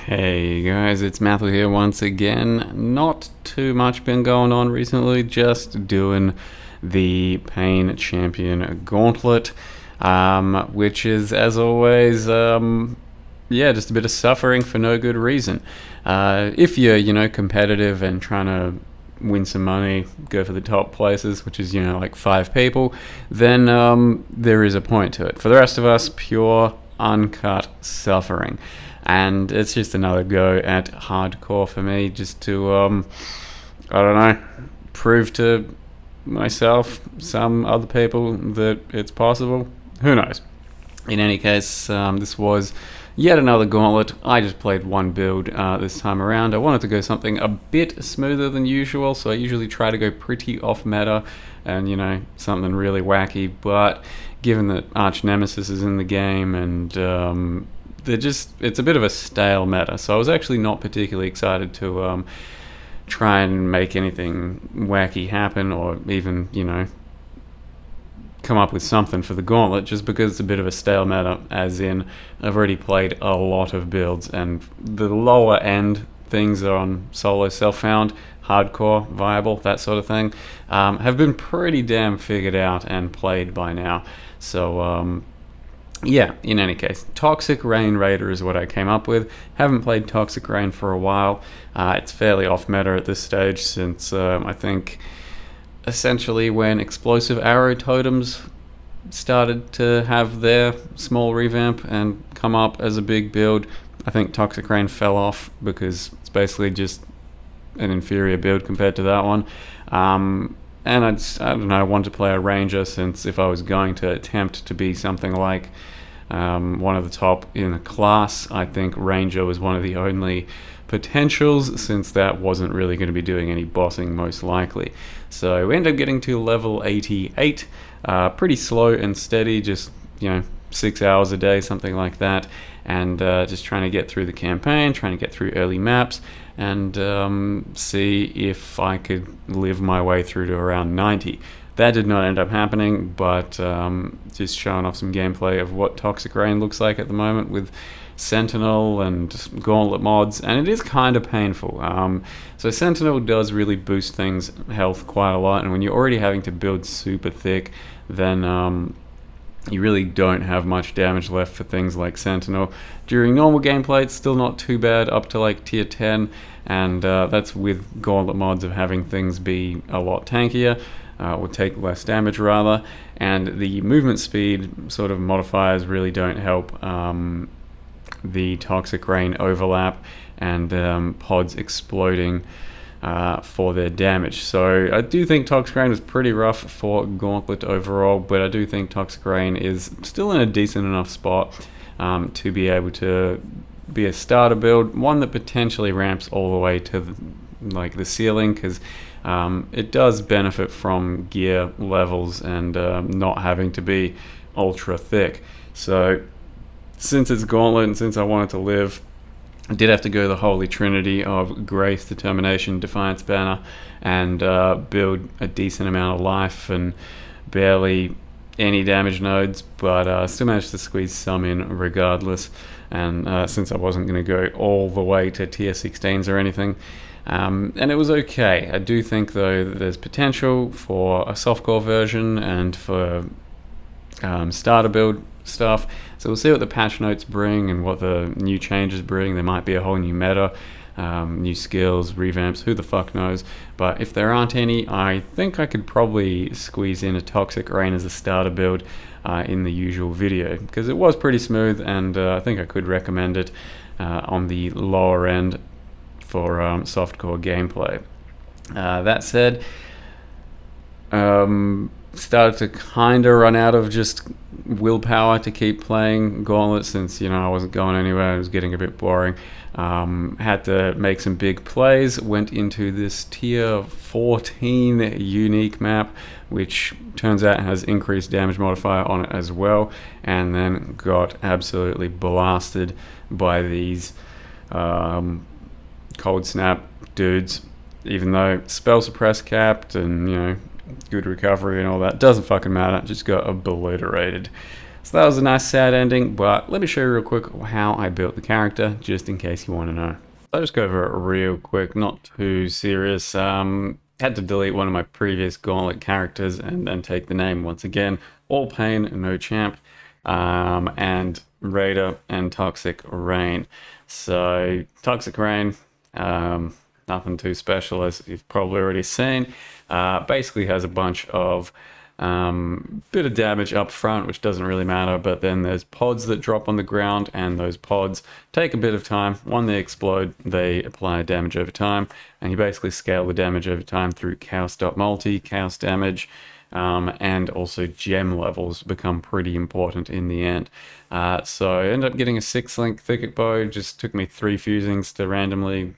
Hey guys, it's Matthew here once again. Not too much been going on recently, just doing the Pain Champion Gauntlet, which is, as always, just a bit of suffering for no good reason. If you're, competitive and trying to win some money, go for the top places, which is, like 5 people, then there is a point to it. For the rest of us, pure, uncut suffering. And it's just another go at hardcore for me, just to, I don't know, prove to myself, some other people, that it's possible. Who knows? In any case, this was yet another gauntlet. I just played one build this time around. I wanted to go something a bit smoother than usual, so I usually try to go pretty off meta and, something really wacky. But given that Arch Nemesis is in the game and it's a bit of a stale meta, so I was actually not particularly excited to try and make anything wacky happen, or even, come up with something for the gauntlet, just because it's a bit of a stale meta, as in I've already played a lot of builds, and the lower end things are on solo, self-found, hardcore, viable, that sort of thing, have been pretty damn figured out and played by now. So in any case, Toxic Rain Raider is what I came up with. Haven't played Toxic Rain for a while. It's fairly off meta at this stage, since I think essentially when Explosive Arrow Totems started to have their small revamp and come up as a big build, I think Toxic Rain fell off because it's basically just an inferior build compared to that one. And I don't know, I wanted to play a Ranger, since if I was going to attempt to be something like one of the top in the class, I think Ranger was one of the only potentials, since that wasn't really going to be doing any bossing most likely. So we ended up getting to level 88, pretty slow and steady, just 6 hours a day, something like that, and just trying to get through the campaign, trying to get through early maps, and see if I could live my way through to around 90. That did not end up happening, but just showing off some gameplay of what Toxic Rain looks like at the moment with Sentinel and Gauntlet mods, and it is kind of painful. So Sentinel does really boost things health quite a lot, and when you're already having to build super thick, then you really don't have much damage left for things like Sentinel. During normal gameplay, it's still not too bad, up to like tier 10, and that's with Gauntlet mods of having things be a lot tankier, or take less damage rather, and the movement speed sort of modifiers really don't help the Toxic Rain overlap and pods exploding for their damage. So I do think Toxic Rain was pretty rough for Gauntlet overall, but I do think Toxic Rain is still in a decent enough spot to be able to be a starter build, one that potentially ramps all the way to the ceiling, because it does benefit from gear levels and not having to be ultra thick. So since it's Gauntlet and since I wanted to live, I did have to go the Holy Trinity of Grace, Determination, Defiance Banner, and build a decent amount of life and barely any damage nodes, but still managed to squeeze some in regardless. And since I wasn't going to go all the way to tier 16s or anything, and it was okay. I do think, though, that there's potential for a softcore version and for starter build stuff. So we'll see what the patch notes bring and what the new changes bring. There might be a whole new meta, new skills, revamps, who the fuck knows. But if there aren't any, I think I could probably squeeze in a Toxic Rain as a starter build in the usual video, because it was pretty smooth, and I think I could recommend it on the lower end for softcore gameplay. That said, started to kind of run out of just willpower to keep playing Gauntlet, since I wasn't going anywhere. It was getting a bit boring. Had to make some big plays. Went into this tier 14 unique map, which turns out has increased damage modifier on it as well, and then got absolutely blasted by these Cold Snap dudes. Even though spell suppress capped and good recovery and all that, doesn't fucking matter, just got obliterated. So that was a nice sad ending, but let me show you real quick how I built the character, just in case you want to know. I'll just go over it real quick, not too serious. Had to delete one of my previous Gauntlet characters and then take the name once again. All Pain, No Champ, and Raider and Toxic Rain. So, Toxic Rain, nothing too special as you've probably already seen. Basically has a bunch of bit of damage up front, which doesn't really matter, but then there's pods that drop on the ground, and those pods take a bit of time. When they explode, they apply damage over time, and you basically scale the damage over time through chaos.multi, chaos damage, and also gem levels become pretty important in the end. So I ended up getting a 6-link thicket bow. Just took me 3 fusings to randomly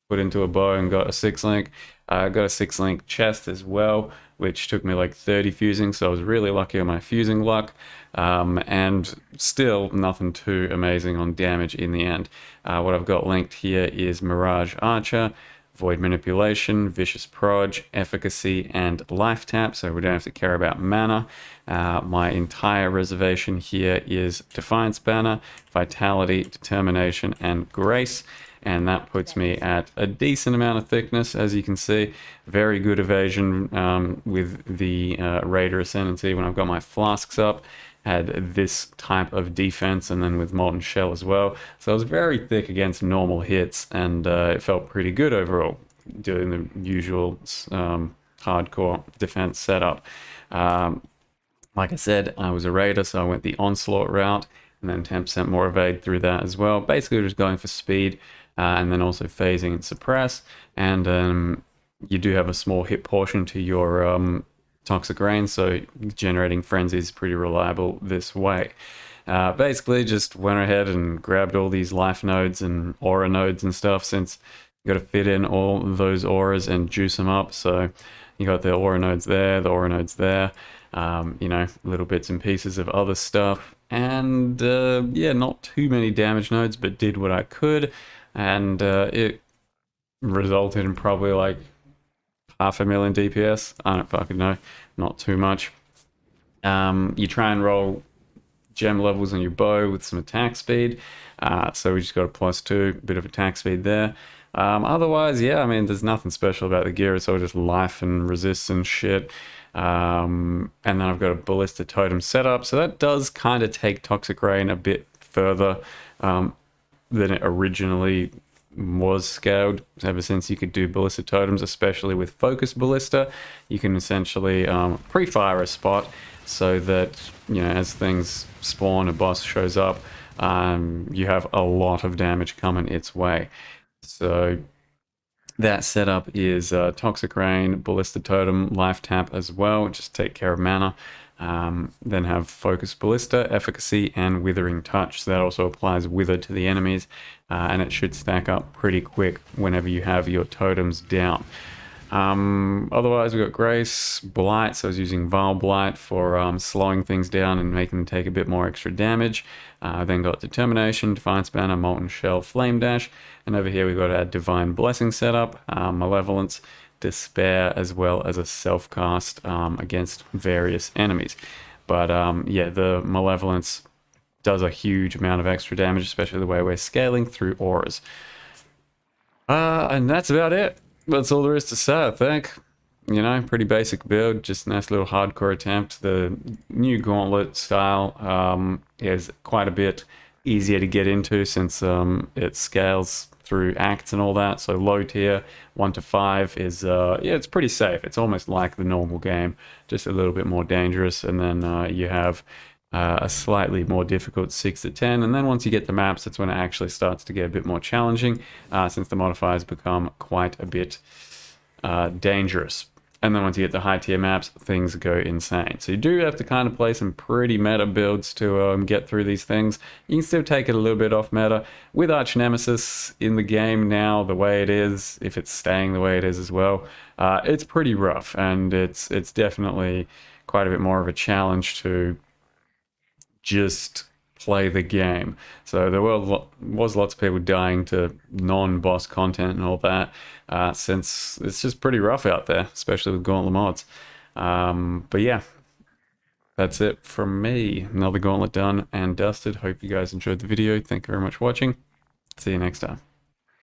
put into a bow and got a 6-link. Got a 6-link chest as well, which took me like 30 fusing, so I was really lucky on my fusing luck. And still nothing too amazing on damage in the end. What I've got linked here is Mirage Archer, Void Manipulation, Vicious Proj, Efficacy, and Life Tap, so we don't have to care about mana. My entire reservation here is Defiance Banner, Vitality, Determination, and Grace. And that puts me at a decent amount of thickness, as you can see. Very good evasion with the Raider Ascendancy when I've got my flasks up. Had this type of defense, and then with Molten Shell as well. So I was very thick against normal hits, and it felt pretty good overall, doing the usual hardcore defense setup. Like I said, I was a Raider, so I went the Onslaught route, and then 10% more evade through that as well. Basically, just going for speed. And then also phasing and suppress, and you do have a small hit portion to your Toxic Rain, so generating frenzy is pretty reliable this way. Basically just went ahead and grabbed all these life nodes and aura nodes and stuff, since you got to fit in all those auras and juice them up. So you got the aura nodes there, the aura nodes there, you know, little bits and pieces of other stuff, and yeah, not too many damage nodes, but did what I could. And it resulted in probably like 500,000 DPS. I don't fucking know, not too much. You try and roll gem levels on your bow with some attack speed, so we just got a +2, bit of attack speed there. Otherwise, yeah, I mean, there's nothing special about the gear. It's all just life and resistance shit. And then I've got a Ballista Totem setup, so that does kind of take Toxic Rain a bit further than it originally was scaled. Ever since you could do Ballista Totems, especially with Focus Ballista, you can essentially pre-fire a spot so that, you know, as things spawn, a boss shows up, you have a lot of damage coming its way. So that setup is Toxic Rain, Ballista Totem, Life Tap as well, just take care of mana. Then have Focus Ballista, Efficacy, and Withering Touch. So that also applies Wither to the enemies, and it should stack up pretty quick whenever you have your totems down. Otherwise, we've got Grace, Blight, so I was using Vile Blight for slowing things down and making them take a bit more extra damage. Then got Determination, Defiance Banner, Molten Shell, Flame Dash, and over here we've got our Divine Blessing setup, Malevolence, Despair, as well as a self-cast against various enemies. But yeah, the Malevolence does a huge amount of extra damage, especially the way we're scaling through auras. And that's about it. That's all there is to say, I think. You know, pretty basic build, just a nice little hardcore attempt. The new Gauntlet style is quite a bit easier to get into, since it scales through acts and all that. So low tier 1 to 5 is yeah, it's pretty safe. It's almost like the normal game, just a little bit more dangerous. And then you have a slightly more difficult 6 to 10, and then once you get the maps, that's when it actually starts to get a bit more challenging, since the modifiers become quite a bit dangerous. And then once you get the high tier maps, things go insane. So you do have to kind of play some pretty meta builds to get through these things. You can still take it a little bit off meta. With Arch Nemesis in the game now, the way it is, if it's staying the way it is as well, it's pretty rough, and it's definitely quite a bit more of a challenge to just play the game. So there was lots of people dying to non-boss content and all that, since it's just pretty rough out there, especially with Gauntlet mods. But yeah, that's it from me. Another gauntlet done and dusted. Hope you guys enjoyed the video. Thank you very much for watching. See you next time.